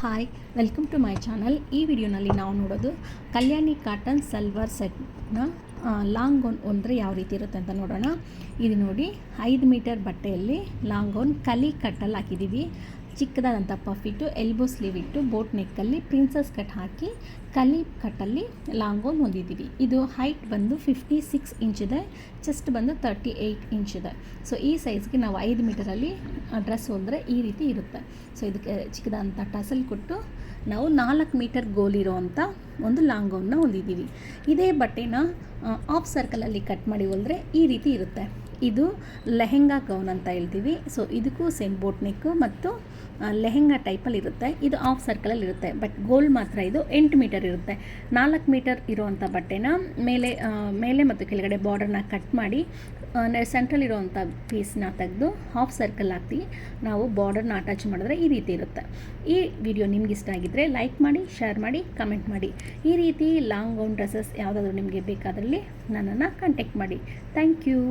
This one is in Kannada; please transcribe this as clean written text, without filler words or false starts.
Hi, welcome to my channel. ಈ ವಿಡಿಯೋನಲ್ಲಿ ನಾವು ನೋಡೋದು ಕಲ್ಯಾಣಿ ಕಾಟನ್ ಸಲ್ವಾರ್ ಸೆಟ್ನ ಲಾಂಗ್ ಗೌನ್ ಅಂದರೆ ಯಾವ ರೀತಿ ಇರುತ್ತೆ ಅಂತ ನೋಡೋಣ. ಇದು ನೋಡಿ, 5 ಮೀಟರ್ ಬಟ್ಟೆಯಲ್ಲಿ ಲಾಂಗ್ ಗೌನ್ ಕಲಿ ಕಟ್ಟಲ್ಲಿ ಹಾಕಿದ್ದೀವಿ. ಚಿಕ್ಕದಾದಂಥ ಪಫಿಟ್ಟು, ಎಲ್ಬೋ ಸ್ಲೀವ್ ಇಟ್ಟು, ಬೋಟ್ ನೆಕ್ಕಲ್ಲಿ ಪ್ರಿನ್ಸಸ್ ಕಟ್ ಹಾಕಿ ಕಲಿ ಕಟ್ಟಲ್ಲಿ ಲಾಂಗ್ ಗೌನ್ ಹೊಂದಿದ್ದೀವಿ. ಇದು ಹೈಟ್ ಬಂದು 56 ಇಂಚ್ ಇದೆ, ಚೆಸ್ಟ್ ಬಂದು 38 ಇಂಚ್ ಇದೆ. ಸೊ ಈ ಸೈಜ್ಗೆ ನಾವು 5 ಮೀಟರಲ್ಲಿ ಡ್ರೆಸ್ ಹೊಲಿದ್ರೆ ಈ ರೀತಿ ಇರುತ್ತೆ. ಸೊ ಇದಕ್ಕೆ ಚಿಕ್ಕದಾದಂಥ ಟಸಲ್ ಕೊಟ್ಟು ನಾವು 4 ಮೀಟರ್ ಗೋಲಿರೋವಂಥ ಒಂದು ಲಾಂಗ್ ಗೌನ್ನ ಹೊಲಿದ್ದೀವಿ. ಇದೇ ಬಟ್ಟೆನ ಆಫ್ ಸರ್ಕಲಲ್ಲಿ ಕಟ್ ಮಾಡಿ ಹೊಲಿದ್ರೆ ಈ ರೀತಿ ಇರುತ್ತೆ. ಇದು ಲೆಹೆಂಗಾ ಗೌನ್ ಅಂತ ಹೇಳ್ತೀವಿ. ಸೊ ಇದಕ್ಕೂ ಸೇಮ್ ಬೋಟ್ ನೆಕ್ಕು ಮತ್ತು ಲೆಹೆಂಗಾ ಟೈಪಲ್ಲಿ ಇರುತ್ತೆ. ಇದು ಆಫ್ ಸರ್ಕಲಲ್ಲಿ ಇರುತ್ತೆ, ಬಟ್ ಗೋಲ್ ಮಾತ್ರ ಇದು 8 ಮೀಟರ್ ಇರುತ್ತೆ. 4 ಮೀಟರ್ ಇರೋವಂಥ ಬಟ್ಟೆನ ಮೇಲೆ ಮತ್ತು ಕೆಳಗಡೆ ಬಾರ್ಡರ್ನ ಕಟ್ ಮಾಡಿ ಸೆಂಟ್ರಲ್ ಇರೋವಂಥ ಪೀಸ್ನ ತೆಗೆದು ಹಾಫ್ ಸರ್ಕಲ್ ಹಾಕಿ ನಾವು ಬಾರ್ಡರ್ನ ಅಟ್ಯಾಚ್ ಮಾಡಿದ್ರೆ ಈ ರೀತಿ ಇರುತ್ತೆ. ಈ ವಿಡಿಯೋ ನಿಮ್ಗೆ ಇಷ್ಟ ಆಗಿದ್ದರೆ ಲೈಕ್ ಮಾಡಿ, ಶೇರ್ ಮಾಡಿ, ಕಮೆಂಟ್ ಮಾಡಿ. ಈ ರೀತಿ ಲಾಂಗ್ ಗೌನ್ ಡ್ರೆಸ್ಸಸ್ ಯಾವುದಾದ್ರೂ ನಿಮಗೆ ಬೇಕಾದಲ್ಲಿ ನನ್ನನ್ನು ಕಾಂಟ್ಯಾಕ್ಟ್ ಮಾಡಿ. Thank you.